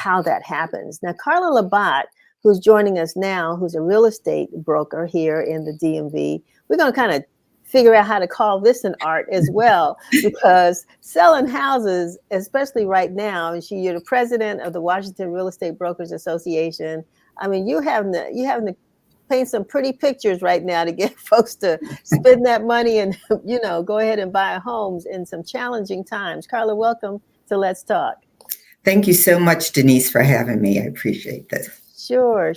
how that happens. Now, Carla Labat, who's joining us now, who's a real estate broker here in the DMV, we're going to kind of figure out how to call this an art as well, because selling houses, especially right now, and you're the president of the Washington Real Estate Brokers Association. I mean, you having to paint some pretty pictures right now to get folks to spend that money and, go ahead and buy homes in some challenging times. Carla, welcome to Let's Talk. Thank you so much, Denise, for having me. I appreciate this. Sure.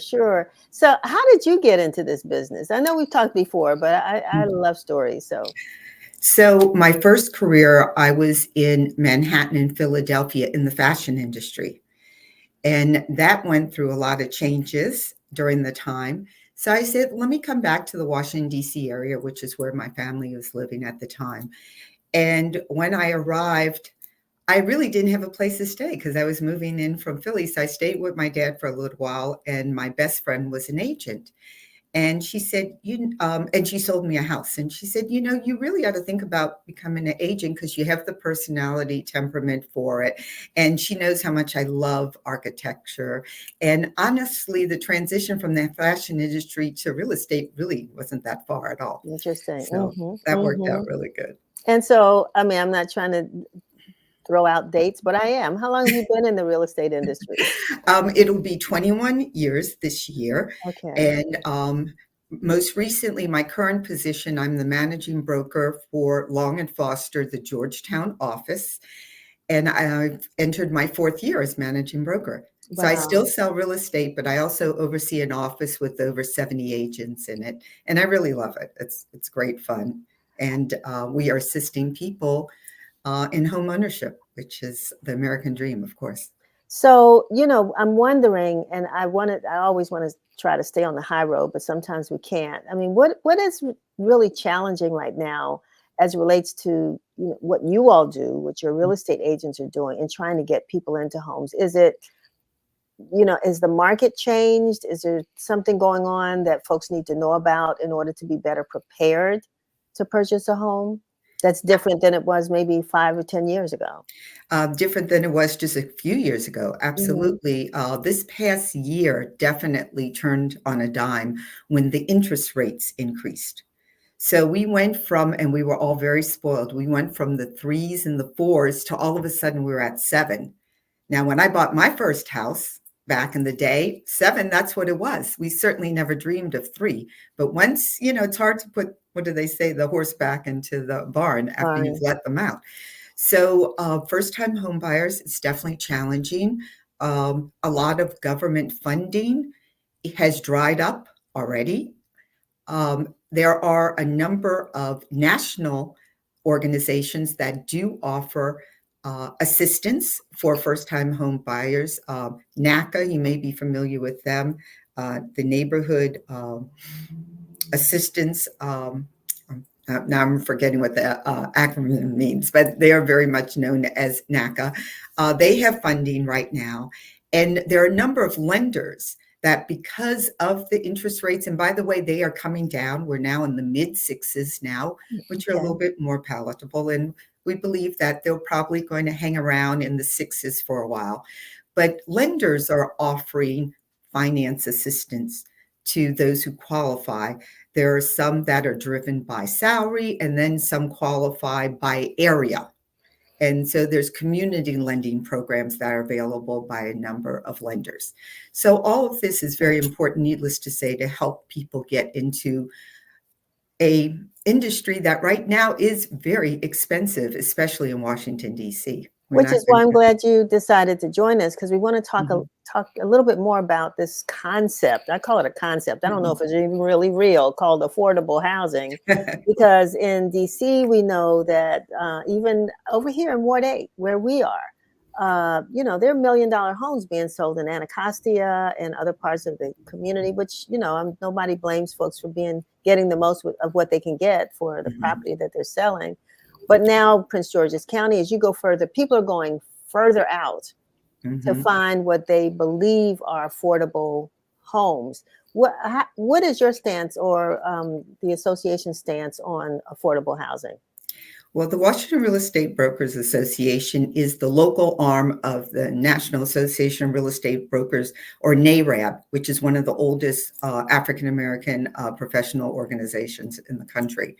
So how did you get into this business? I know we've talked before, but I love stories. So my first career, I was in Manhattan and Philadelphia in the fashion industry. And that went through a lot of changes during the time. So I said, let me come back to the Washington, D.C. area, which is where my family was living at the time. And when I arrived, I really didn't have a place to stay because I was moving in from Philly. So I stayed with my dad for a little while, and my best friend was an agent. And she said, and she sold me a house. And she said, you really ought to think about becoming an agent because you have the personality, temperament for it. And she knows how much I love architecture. And honestly, the transition from the fashion industry to real estate really wasn't that far at all. Interesting. So that worked out really good. And so, I mean, I'm not trying to throw out dates, but I am. How long have you been in the real estate industry? It'll be 21 years this year. Okay. And most recently, my current position, I'm the managing broker for Long & Foster, the Georgetown office. And I've entered my 4th year as managing broker. Wow. So I still sell real estate, but I also oversee an office with over 70 agents in it. And I really love it. It's great fun. And we are assisting people in home ownership, which is the American dream, of course. So, I'm wondering, and I always want to try to stay on the high road, but sometimes we can't. I mean, what is really challenging right now as it relates to what you all do, what your real estate agents are doing in trying to get people into homes? Is it, is the market changed? Is there something going on that folks need to know about in order to be better prepared to purchase a home? That's different than it was maybe 5 or 10 years ago. Different than it was just a few years ago. Absolutely. This past year definitely turned on a dime when the interest rates increased. So we went from, and we were all very spoiled, we went from the 3s and the 4s to all of a sudden we were at 7. Now, when I bought my first house back in the day, 7, that's what it was. We certainly never dreamed of 3. But once, it's hard to put, what do they say, the horse back into the barn after you've let them out. So first-time home buyers, it's definitely challenging. A lot of government funding has dried up already. There are a number of national organizations that do offer assistance for first-time home buyers. NACA, you may be familiar with them, the Neighborhood Assistance. Now I'm forgetting what the acronym means, but they are very much known as NACA. They have funding right now. And there are a number of lenders that, because of the interest rates, and by the way, they are coming down. We're now in the mid-6s now, which are a little bit more palatable. And we believe that they're probably going to hang around in the 6s for a while. But lenders are offering finance assistance to those who qualify. There are some that are driven by salary, and then some qualify by area. And so there's community lending programs that are available by a number of lenders. So all of this is very important, needless to say, to help people get into a industry that right now is very expensive, especially in Washington, D.C. Which is why I'm glad you decided to join us, because we want to talk a little bit more about this concept. I call it a concept. I don't know if it's even really real, called affordable housing. Because in DC, we know that even over here in Ward 8, where we are, there are $1 million homes being sold in Anacostia and other parts of the community, which, nobody blames folks for getting the most of what they can get for the property that they're selling. But now Prince George's County, as you go further, people are going further out to find what they believe are affordable homes. What is your stance or the association's stance on affordable housing? Well, the Washington Real Estate Brokers Association is the local arm of the National Association of Real Estate Brokers, or NAREB, which is one of the oldest African American professional organizations in the country.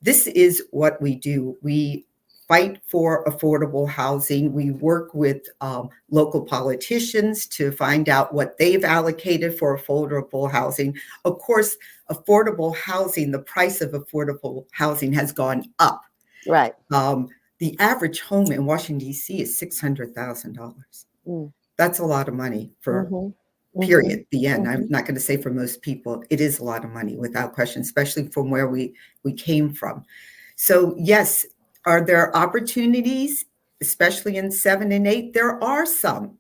This is what we do. We fight for affordable housing. We work with local politicians to find out what they've allocated for affordable housing. Of course, affordable housing, the price of affordable housing has gone up. Right. The average home in Washington, D.C. is $600,000. That's a lot of money for period, the end. I'm not going to say for most people, it is a lot of money without question, especially from where we came from. So yes, are there opportunities, especially in 7 and 8? There are some,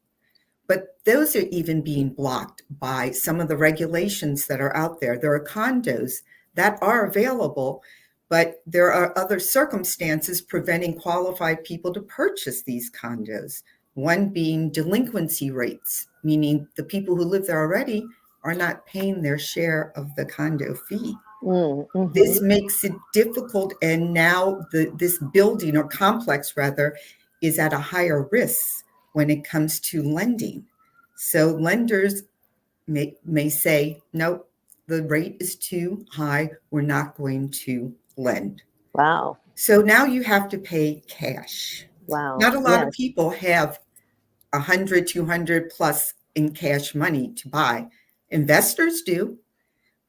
but those are even being blocked by some of the regulations that are out there. There are condos that are available, but there are other circumstances preventing qualified people to purchase these condos. One being delinquency rates, meaning the people who live there already are not paying their share of the condo fee. This makes it difficult, and now this building, or complex rather, is at a higher risk when it comes to lending. So lenders may say, nope, the rate is too high, we're not going to lend. Wow. So now you have to pay cash. Wow. Not a lot of people have 100, 200 plus in cash money to buy. Investors do,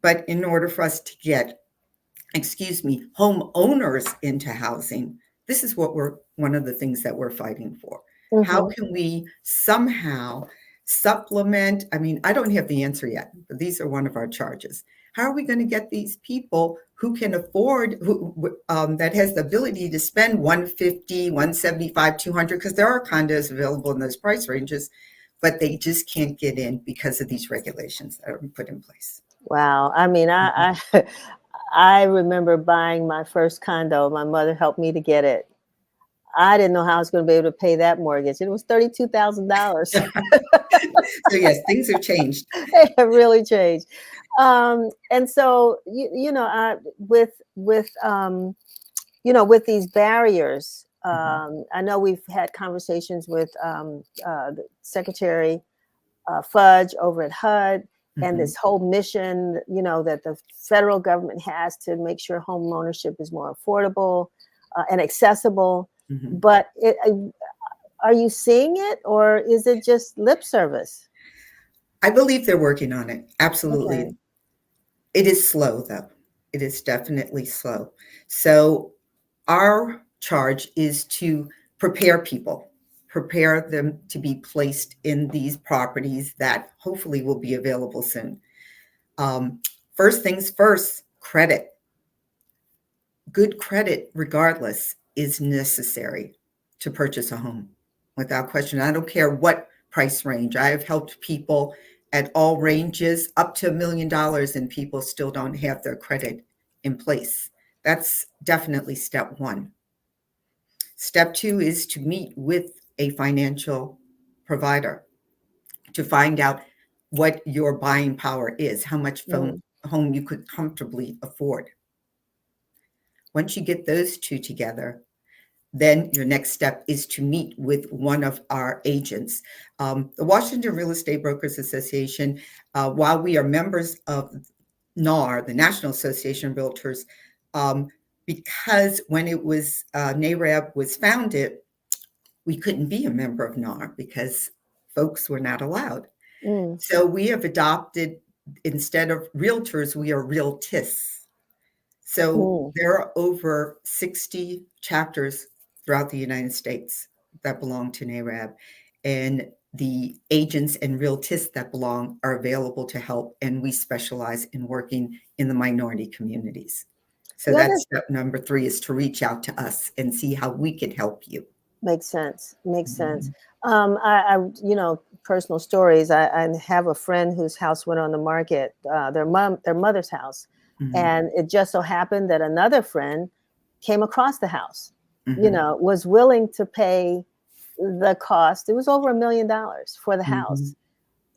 but in order for us to get, homeowners into housing, this is what one of the things that we're fighting for. How can we somehow supplement? I mean, I don't have the answer yet, but these are one of our charges. How are we going to get these people who can afford, that has the ability to spend $150, $175, $200, because there are condos available in those price ranges, but they just can't get in because of these regulations that are put in place. Wow. I mean, I remember buying my first condo. My mother helped me to get it. I didn't know how I was going to be able to pay that mortgage. It was $32,000. So yes, things have changed. It really changed. And so, with these barriers, I know we've had conversations with the Secretary Fudge over at HUD, and this whole mission, that the federal government has to make sure home ownership is more affordable and accessible. But are you seeing it, or is it just lip service? I believe they're working on it. Absolutely. Okay. It is slow, though. It is definitely slow. So our charge is to prepare people, prepare them to be placed in these properties that hopefully will be available soon. First things first, credit. Good credit, regardless, is necessary to purchase a home, without question. I don't care what price range. I have helped people at all ranges up to $1 million, and people still don't have their credit in place. That's definitely step one. Step two is to meet with a financial provider to find out what your buying power is, how much home you could comfortably afford. Once you get those two together, then your next step is to meet with one of our agents. The Washington Real Estate Brokers Association, while we are members of NAR, the National Association of Realtors, because when it was NAREB was founded, we couldn't be a member of NAR because folks were not allowed. So we have adopted, instead of realtors, we are realtists. So there are over 60 chapters throughout the United States that belong to NAREB, and the agents and realtists that belong are available to help, and we specialize in working in the minority communities. So that's step number 3, is to reach out to us and see how we can help you. Makes sense. Makes sense. I personal stories. I have a friend whose house went on the market, their mother's house. And it just so happened that another friend came across the house, was willing to pay the cost. It was over $1 million for the house,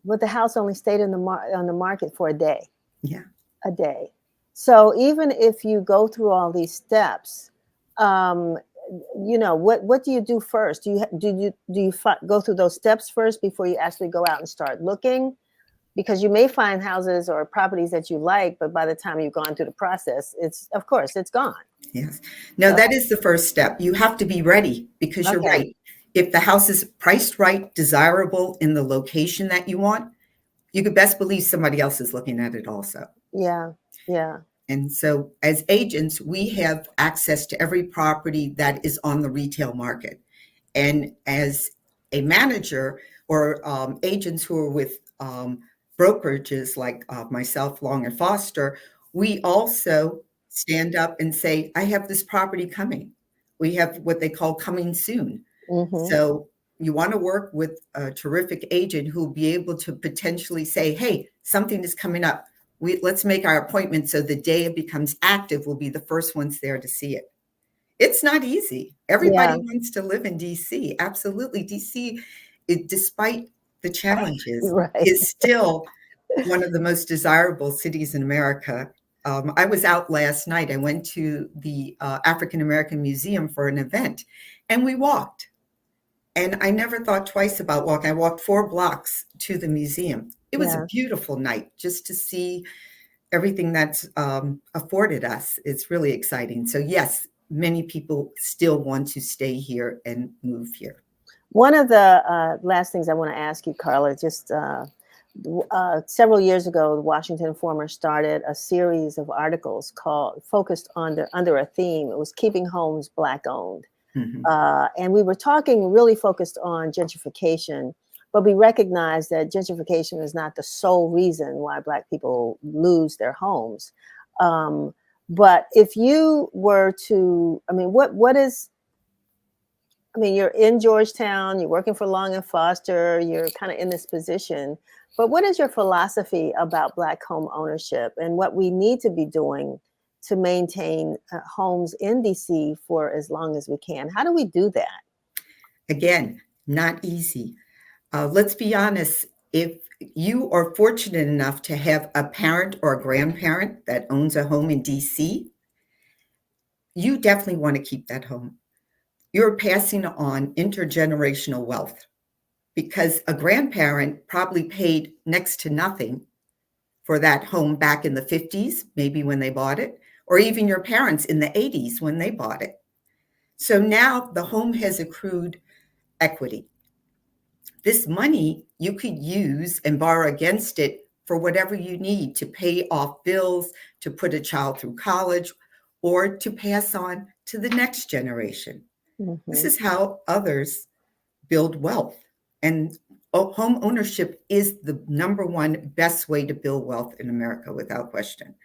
but the house only stayed on the market for a day. Yeah. A day. So even if you go through all these steps, um, what do you do first? Do you go through those steps first before you actually go out and start looking? Because you may find houses or properties that you like, but by the time you've gone through the process, of course, it's gone. Yes. No, So, that is the first step. You have to be ready because you're okay. right. If the house is priced right, desirable in the location that you want, you could best believe somebody else is looking at it also. Yeah. Yeah. And so as agents, we have access to every property that is on the retail market. And as a manager or agents who are with brokerages like myself, Long and Foster, we also stand up and say, I have this property coming. We have what they call coming soon. Mm-hmm. So you want to work with a terrific agent who will be able to potentially say, hey, something is coming up. Let's make our appointment so the day it becomes active, we'll be the first ones there to see it. It's not easy. Everybody Yeah. wants to live in DC. Absolutely. DC, despite the challenges, Right. is still one of the most desirable cities in America. I was out last night. I went to the African American Museum for an event, and we walked. And I never thought twice about walking. I walked 4 blocks to the museum. It was a Yeah. beautiful night just to see everything that's afforded us. It's really exciting. So yes, many people still want to stay here and move here. One of the last things I want to ask you, Carla, just several years ago, the Washington Informer started a series of articles focused under a theme. It was keeping homes Black owned. Mhm. And we were talking really focused on gentrification, but we recognized that gentrification is not the sole reason why Black people lose their homes. But if you were to, I mean, you're in Georgetown, you're working for Long and Foster, you're kind of in this position, but what is your philosophy about Black home ownership and what we need to be doing to maintain homes in DC for as long as we can? How do we do that? Again, not easy. Let's be honest. If you are fortunate enough to have a parent or a grandparent that owns a home in DC, you definitely want to keep that home. You're passing on intergenerational wealth because a grandparent probably paid next to nothing for that home back in the 50s, maybe when they bought it, or even your parents in the 80s when they bought it. So now the home has accrued equity. This money you could use and borrow against it for whatever you need to pay off bills, to put a child through college, or to pass on to the next generation. This Mm-hmm. is how others build wealth. And home ownership is the number one best way to build wealth in America, without question.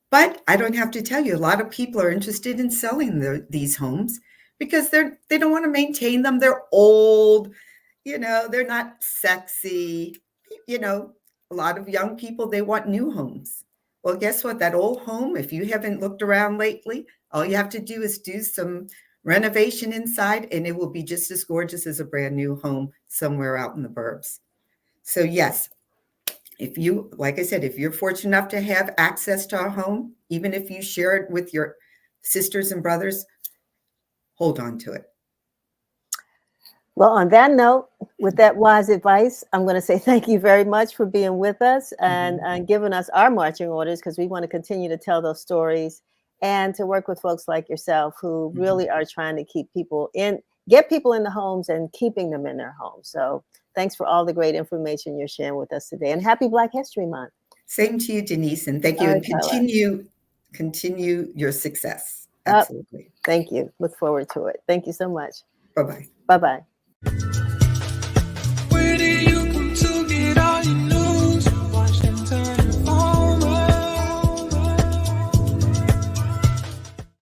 But I don't have to tell you, a lot of people are interested in selling these homes because they don't want to maintain them. They're old, they're not sexy. A lot of young people, they want new homes. Well, guess what? That old home, if you haven't looked around lately, all you have to do is do some renovation inside and it will be just as gorgeous as a brand new home somewhere out in the burbs. So yes, like I said, if you're fortunate enough to have access to a home, even if you share it with your sisters and brothers, hold on to it. Well, on that note, with that wise advice, I'm going to say thank you very much for being with us and giving us our marching orders, because we want to continue to tell those stories and to work with folks like yourself who really are trying to get people in the homes and keeping them in their homes. So thanks for all the great information you're sharing with us today, and happy Black History Month. Same to you, Denise, and thank All you, right, and Carla. continue your success. Absolutely. Thank you. Look forward to it. Thank you so much. Bye-bye. Bye-bye.